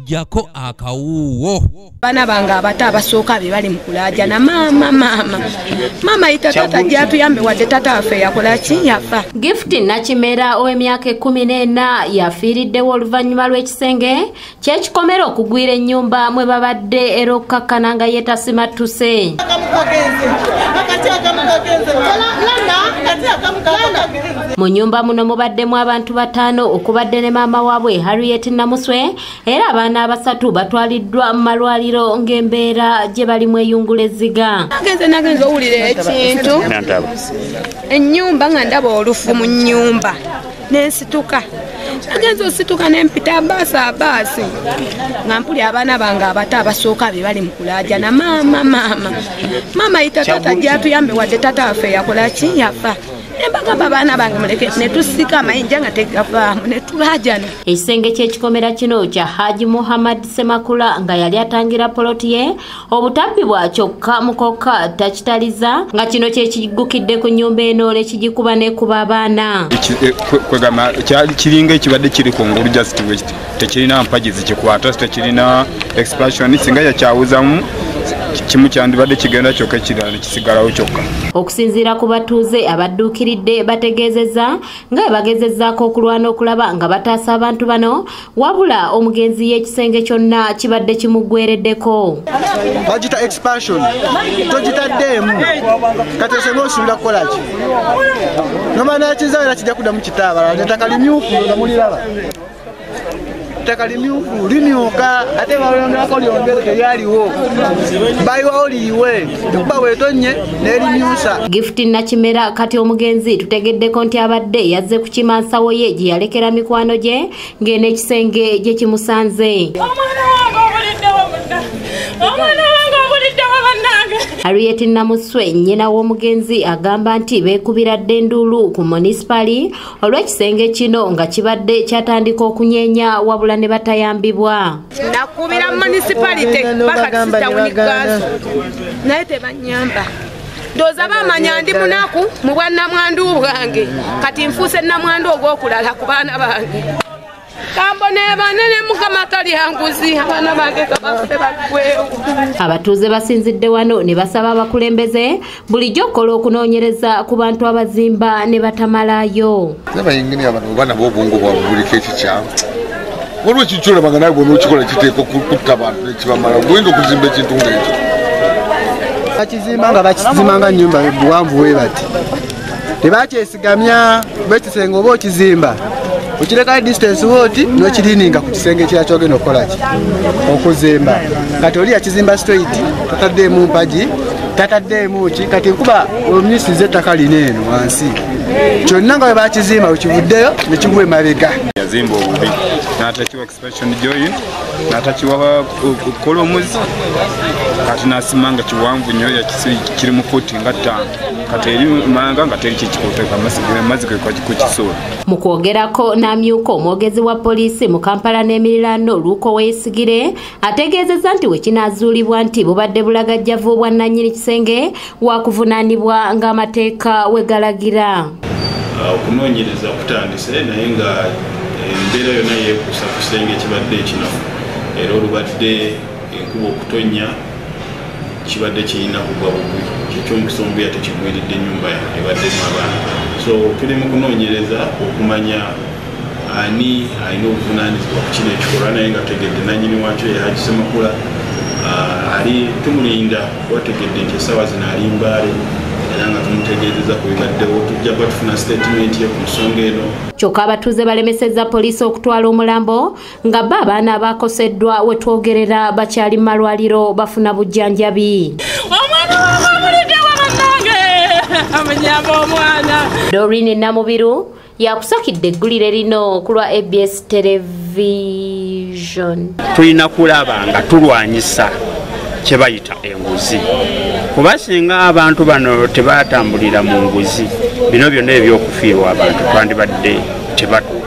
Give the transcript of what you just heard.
jako akawuwo bana bange abato abasooka be bali mukulaja na mama ita tata jatu yambe wadde tata afe yakola ki yafa. Gift Nakimera ow'emyaka 14 yafiiriddewo oluvannyuma lw'ekisenge kyekikomera okugwira ennyumba mwe babadde era okkakkana nga yeetasimattuse. Mu nyumba muno mubaddemu abantu 5 okubadde ne maama waabwe Harriet Namuswe era abaana abasatu batwaliddwa mu malwaliro ng'embeera gye balimu eyungula ezziga. Nagenze owulira ekintu ennyumba nga ndaba olufu mu nnyumba n'ensituka. Nagenze osituka n'empita baasi nga mpuli abaana bange abato abasooka be bali mukulaja na mama ita tata jatuyambe wadde tata afe yakola ki yafa. Embagamba baana bange muleke ne tusika amayinja nga tegavaamu ne tulajana. Ekisenge ky'ekikomera kino kya Haji Muhammad Semakula nga yali atangira poloti ye obutabbi bwa kyokka mukoka takitaliza nga kino kyekigukidde ku nnyumba eno ne kigikuba ne kuba abaana. Kwegamba kiringa ekibadde kiri ku ngulu just west tekirina mpagi zikikwata tekirina expansion singa yakyawuzamu kimu kyandibadde kigenda kyokka kirala kisigalawo kyokka. Okusinziira ku batuuze abadduukiridde bategeezezza nga bagezezzaako okulwana okulaba nga bataasa abantu bano wabula omugenzi y'ekisenge kyonna kibadde kimuggwereddeko. Bagita expansion togitaddeemu kati osenga osuubira kukola ki nomana kizaala kijja kuddamu kitaabala ettaka limyufu nga muliraba ettaka limyufu limyuka ate balongerako lyongere teryaliwo bayiwawo liyiwe tukuba bwetonye n'erimyusa. Gift Nakimera kati omugenzi tutegeddeko nti abadde yazze kukima nsawo ye gye yalekera mikwano gye ng'eno ekisenge gye kimusanze. Harriet Namuswe nnyina w'omugenzi agamba nti beekubira ddenduulu ku munisipali olw'ekisenge kino nga kibadde kyatandika okunyeenya wabula ne batayambibwa. Nakubira munisipalite bakatitawunigazi naye tebanyamba. Ndowooza bamanya ndi munaku mu bwannamwandu bwange kati nfuuse nnamwandu ogw'okulala ku baana bange. Kambone banene mukama tali yanguzi abana bange kabafe bagwewo. Abatuuze basinzidde wano ne basaba abakulembeze bulijjo okukola okunoonyereza ku bantu abazimba ne batamalayo. Nabayingini abantu bana b'obwongo bwabwe buliko ekikyamu. Waliwo ekikyula banga nawe bw'ona okikola kiteeka okutta abantu nekibamala buyinza okuzimba ekintu ng'ekyo. Bakizimba nga bakizimanga nnyumba buwanvu bwe bati tebakyesigamya bekisenge oba okizimba ukireka distance woti n'okirininga ku kisenge kyakyo ogenda okukola ki okuzimba kati oli yakizimba straight tataddeemu mpagi tataddeemu ki kati nkuba omnyisize ettaka lino eno wansi kyonna nga bwe bakizimba wekivuddeyo ne kigwa emabega. Yazimba obubi n'atakiwa expansion joint n'atakiwa kolomuzi kati n'asima nga kiwanvu nnyo kiri mu fuuti nga 5 kati eri manga nga teri kikikoteeka amazzi ge kukisuula. Mu kwogerako n'amyuka omwogezi wa poliisi mu Kampala n'emiriraano Luuko Weesigire ategeezezza nti we kinaazuulibwa nti bubadde bulagajjavu bwa nannyini kisenge waakuvunaanibwa ng'amateeka we galagira. Okunoonyereza kutandise naye nga embeera yonna yeekuusa ku kisenge ekibadde ekinafu era olubadde enkuba okutonnya kibadde kirina kugwa bubi kyekyomukisombo yate kigwiridde ennyumba ebaddemu abaana. So tuli mu kunoonyereza okumanya ani alina obuvunaanyizibwa ku kino ekikolwa naye nga tegedde nannyini wakyo ye Haji Semakula ali tumulinda wategedde nti essaawa zino ali Mbale era nga tumutegeezeza ku bibaddewo tujja kuba tufuna statement ye ku nsonga eno. Kyokka abatuuze balemesezza poliisi okutwala omulambo nga bo abaana abakoseddwa we twogerera bakyali mu malwaliro bafuna bujjanjabi. Doreen Namubiru yakusakidde eggulire lino ku lwa ABS Television. Tulina kulaba nga tulwanyisa kye bayita enguzi kuba singa abantu bano tebatambulira mu nguzi bino byonna ebyokufiirwa abantu twandibadde tebatuuka.